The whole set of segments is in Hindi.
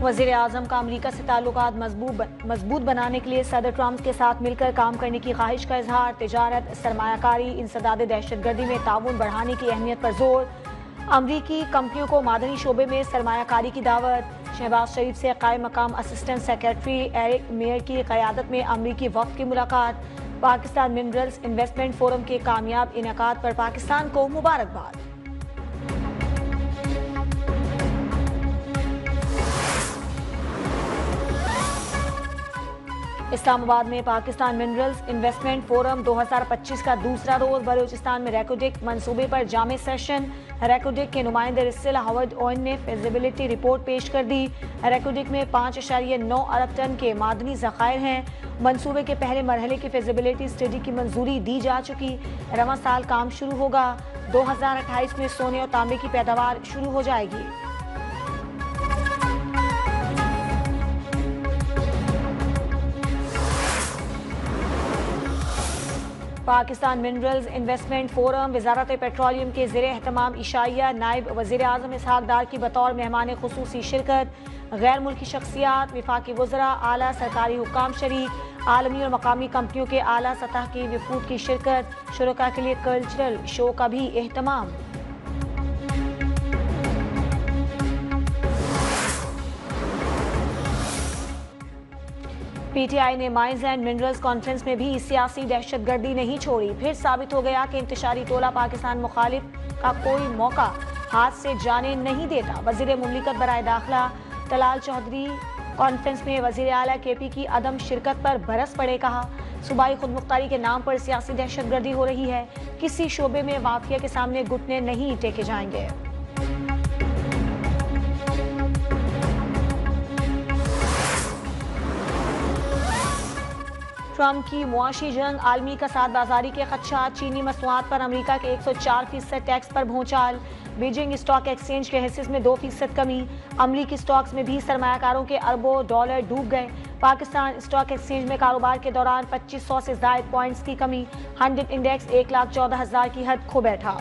वज़ीर आज़म का अमरीका से ताल्लुकात मजबूत बनाने के लिए सदर ट्रंप के साथ मिलकर काम करने की ख्वाहिश का इजहार। तिजारत, सरमायाकारी, इंसदाद दहशतगर्दी में ताउन बढ़ाने की अहमियत पर जोर। अमरीकी कंपनियों को मादनी शोबे में सरमायाकारी की दावत। शहबाज शरीफ से कायम मकाम असिस्टेंट सेक्रेटरी एरिक मेयर की क़यादत में अमरीकी वफ़द की मुलाकात। पाकिस्तान मिनरल्स इन्वेस्टमेंट फोरम के कामयाब इनेकाद पर पाकिस्तान को मुबारकबाद। इस्लामाबाद में पाकिस्तान मिनरल्स इन्वेस्टमेंट फोरम 2025 का दूसरा रोज। बलूचिस्तान में रेकोडिक मंसूबे पर जामे सेशन। रेकोडिक के नुमाइंदे रिसिल हवर्ड ओइन ने फिजिबिलिटी रिपोर्ट पेश कर दी। रेकोडिक में 5.9 अरब टन के मादनी ज़खायर हैं। मंसूबे के पहले मरहले की फिजिबिलिटी स्टडी की मंजूरी दी जा चुकी। रवां साल काम शुरू होगा। 2028 में सोने और तांबे की पैदावार शुरू हो जाएगी। पाकिस्तान मिनरल्स इन्वेस्टमेंट फोरम वजारत पेट्रोलियम के ज़ेरे एहतमाम इशाइया नायब वज़ीर आज़म इसहाक डार की बतौर मेहमान खुसूसी शिरकत। गैर मुल्की शख्सियात, विफाकी वज़रा, आला सरकारी हुक्काम शरीक। आलमी और मकामी कंपनियों के आला सतह की वफूद की शिरकत। शुरका के लिए कल्चरल शो का भी एहतमाम। पीटीआई ने माइंस एंड मिनरल्स कॉन्फ्रेंस में भी सियासी दहशतगर्दी नहीं छोड़ी। फिर साबित हो गया कि इंतशारी टोला पाकिस्तान मुखालिफ का कोई मौका हाथ से जाने नहीं देता। वजीर मुमलिकत बराए दाखिला तलाल चौधरी कॉन्फ्रेंस में वजीर आला केपी की अदम शिरकत पर बरस पड़े। कहा, सूबाई खुदमुख्तारी के नाम पर सियासी दहशतगर्दी हो रही है। किसी शोबे में माफिया के सामने घुटने नहीं टेके जाएंगे। ट्रंप की मुआशी जंग, आलमी कसाद बाजारी के खदशात। चीनी मसनूआत पर अमरीका के 104% टैक्स पर भूचाल। बीजिंग स्टॉक एक्सचेंज के हिस्से में 2% कमी। अमरीकी स्टॉक्स में भी सरमायाकारों के अरबों डॉलर डूब गए। पाकिस्तान स्टॉक एक्सचेंज में कारोबार के दौरान 2500 से ज़ायद पॉइंट्स की कमी। 100 इंडेक्स 1,14,000 की हद खो बैठा।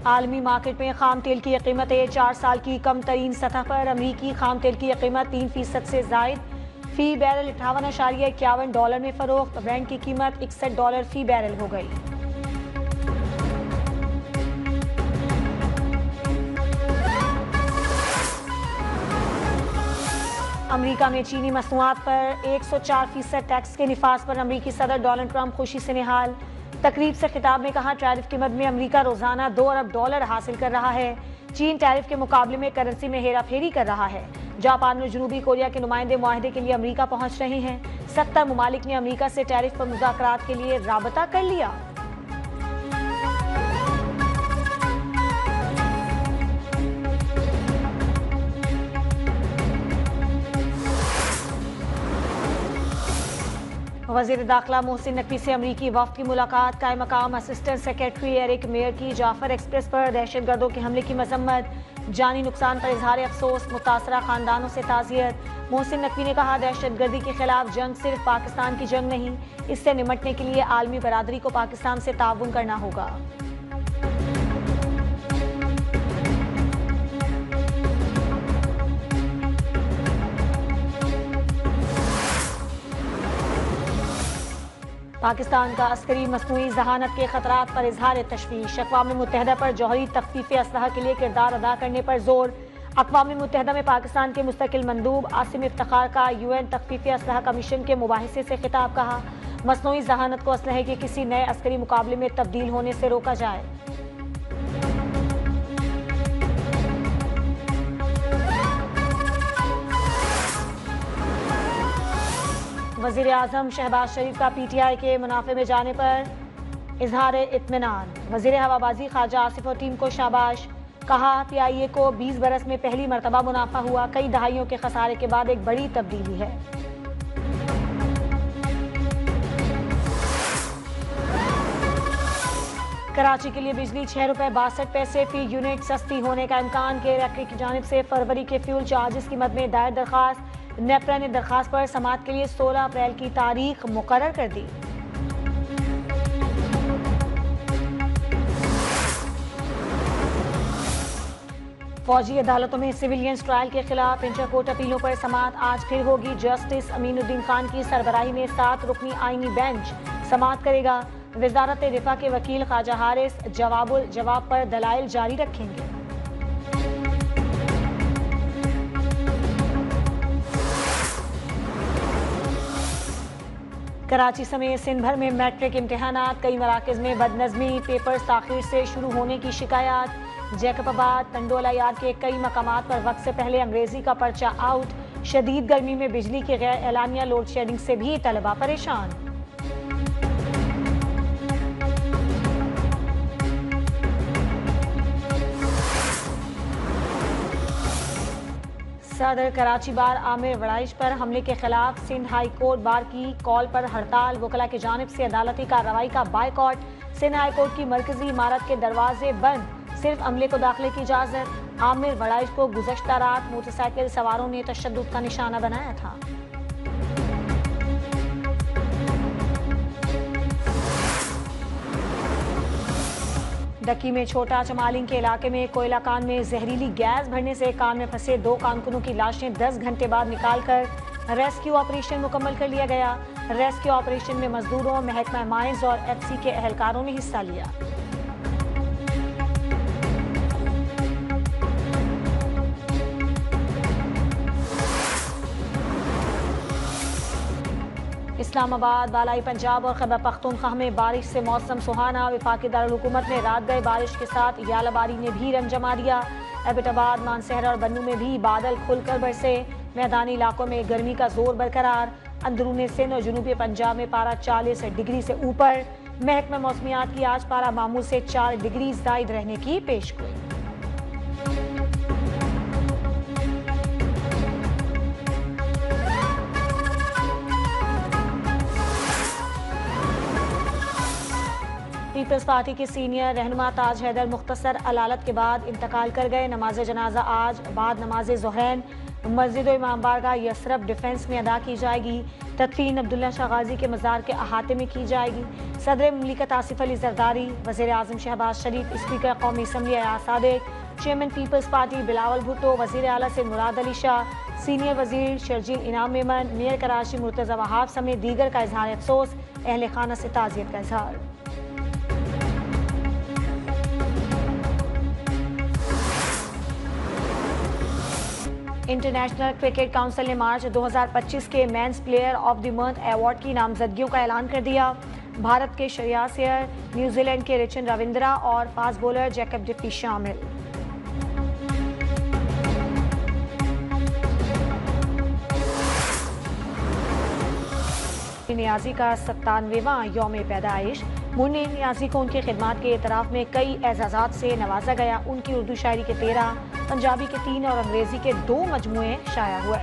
आलमी मार्केट में खाम तेल की कीमतें 4 साल की कम तरीन सतह पर। अमरीकी खाम तेल की कीमत 3% से जायद फी बैरल $58.51 में फरोख्त। ब्रेंट की कीमत $61 फी बैरल हो गई। अमरीका में चीनी मसनूआत पर 104% टैक्स के निफाज पर अमरीकी सदर डोनाल्ड ट्रंप खुशी से निहाल। तकरीब से खिताब में कहा, टैरिफ की मद में अमरीका रोजाना $2 अरब हासिल कर रहा है। चीन टैरिफ के मुकाबले में करेंसी में हेरा फेरी कर रहा है। जापान और जनूबी कोरिया के नुमाइंदे मुआहदे के लिए अमरीका पहुंच रहे हैं। 70 ममालिक ने अमरीका से टैरिफ पर मुज़ाकरात के लिए राबता कर लिया। वज़ीर दाखिला मोहसिन नकवी से अमरीकी वफ़द की मुलाकात। कायम मकाम असिस्टेंट सेक्रेटरी एरिक मेयर की जाफर एक्सप्रेस पर दहशतगर्दों के हमले की मजम्मत। जानी नुकसान पर इजहार अफसोस, मुतासरा खानदानों से ताज़ियत। मोहसिन नकवी ने कहा, दहशतगर्दी के खिलाफ जंग सिर्फ पाकिस्तान की जंग नहीं, इससे निमटने के लिए आलमी बरादरी को पाकिस्तान से ताउन करना होगा। पाकिस्तान का अस्करी मसनूई जहानत के खतरात पर इजहार तशवीश। अक़वाम मुत्तहिदा पर जौहरी तख्फीफ असलहा के लिए किरदार अदा करने पर जोर। अक़वाम मुत्तहिदा में पाकिस्तान के मुस्तकिल मंदूब आसिम इफ्तिखार का UN तख्फीफ असलहा कमीशन के मुबाहिसे से खिताब। कहा, मसनूई जहानत को असलहे के किसी नए अस्करी मुकाबले में तब्दील होने से रोका जाए। वज़ीर आज़म शहबाज शरीफ का PTI के मुनाफे में जाने पर इजहार इत्मीनान। वज़ीर हवाबाजी ख्वाजा आसिफ और टीम को शाबाश। कहा, PIA को 20 बरस में पहली मरतबा मुनाफा हुआ। कई दहाइयों के खसारे के बाद एक बड़ी तब्दीली है। कराची के लिए बिजली ₹6.62 फी यूनिट सस्ती होने का इमकान। के रेक्टरी की जानिब से फरवरी के फ्यूल चार्जेस की मद में दायर दरखास्त। नेपरा ने दरखास्त पर समाअत के लिए 16 अप्रैल की तारीख मुकर्रर कर दी। फौजी अदालतों में सिविलियंस ट्रायल के खिलाफ इंटर कोर्ट अपीलों पर समाअत आज फिर होगी। जस्टिस अमीनुद्दीन खान की सरबराही में 7 रुकनी आईनी बेंच समाअत करेगा। वजारत दिफा के वकील ख्वाजा हारिस जवाब पर दलाइल जारी रखेंगे। कराची समेत सिंध भर में मैट्रिक इम्तिहानात, कई मराकज में बदनज़मी, पेपर्स ताखीर से शुरू होने की शिकायत। जैकबाबाद टंडोला यार्ड के कई मकामात पर वक्त से पहले अंग्रेजी का पर्चा आउट। शदीद गर्मी में बिजली के गैर एलानिया लोड शेडिंग से भी तलबा परेशान। सदर कराची बार आमिर वड़ाइश पर हमले के खिलाफ सिंध हाई कोर्ट बार की कॉल पर हड़ताल। वकला की जानिब से अदालती कार्रवाई का बायकॉट। सिंध हाई कोर्ट की मरकजी इमारत के दरवाजे बंद, सिर्फ अमले को दाखिले की इजाजत। आमिर वड़ाइश को गुज़श्ता रात मोटरसाइकिल सवारों ने तशद्दुद का निशाना बनाया था। डक्की में छोटा चमालिंग के इलाके में कोयला कान में जहरीली गैस भरने से कान में फंसे 2 कारकुनों की लाशें 10 घंटे बाद निकालकर रेस्क्यू ऑपरेशन मुकम्मल कर लिया गया। रेस्क्यू ऑपरेशन में मजदूरों, महकमा माइंस और एफसी के एहलकारों ने हिस्सा लिया। इस्लामाबाद, बालाई पंजाब और खैबर पख्तूनख्वा में बारिश से मौसम सुहाना। वफाकी दारुल हुकूमत ने रात गए बारिश के साथ यालाबारी ने भी रंग जमा दिया। एबटाबाद, मानसहरा और बन्नू में भी बादल खुलकर बरसे। मैदानी इलाकों में गर्मी का जोर बरकरार। अंदरूनी सिंध और जनूबी पंजाब में पारा 40 डिग्री से ऊपर। महकमा मौसमियात की आज पारा मामूल से 4 डिग्री ज़ायद रहने की पेशगोई। पीपल्स पार्टी के सीनियर रहनुमा ताज हैदर मुख्तसर अलालत के बाद इंतकाल कर गए। नमाज जनाजा आज बाद नमाज ज़ोहरैन मस्जिद इमाम बारगाह यसरफ डिफेंस में अदा की जाएगी। तदफीन अब्दुल्ला शाह गाजी के मज़ार के अहाते में की जाएगी। सदर मुमलिकत आसिफ अली जरदारी, वज़ीर आज़म शहबाज शरीफ, स्पीकर कौमी assembly Ayaz Sadiq, chairman Peoples Party Bilawal Bhutto, वज़ीर आला से मुराद अली शाह, सीनियर वज़ीर शर्जील इनाम मेमन, मेयर कराची मुर्तज़ा वहाब समेत दीगर का इजहार अफसोस। अहले खाना से ताज़ियत का इजहार। इंटरनेशनल क्रिकेट काउंसिल ने मार्च 2025 के men's player of the month award की नामजदगियों का ऐलान कर दिया। भारत के श्रेयस अय्यर, न्यूजीलैंड के रिचन रविंद्रा और फास्ट बॉलर जैकब डिप्टी शामिल। नियाजी का 97वां यौम पैदाइश। मुन्नी नियाजी को उनकी खिदमात के एतराफ़ में कई एजाज़ात से नवाजा गया। उनकी उर्दू शायरी के 13, पंजाबी के 3 और अंग्रेज़ी के 2 मजमूए शाया हुए।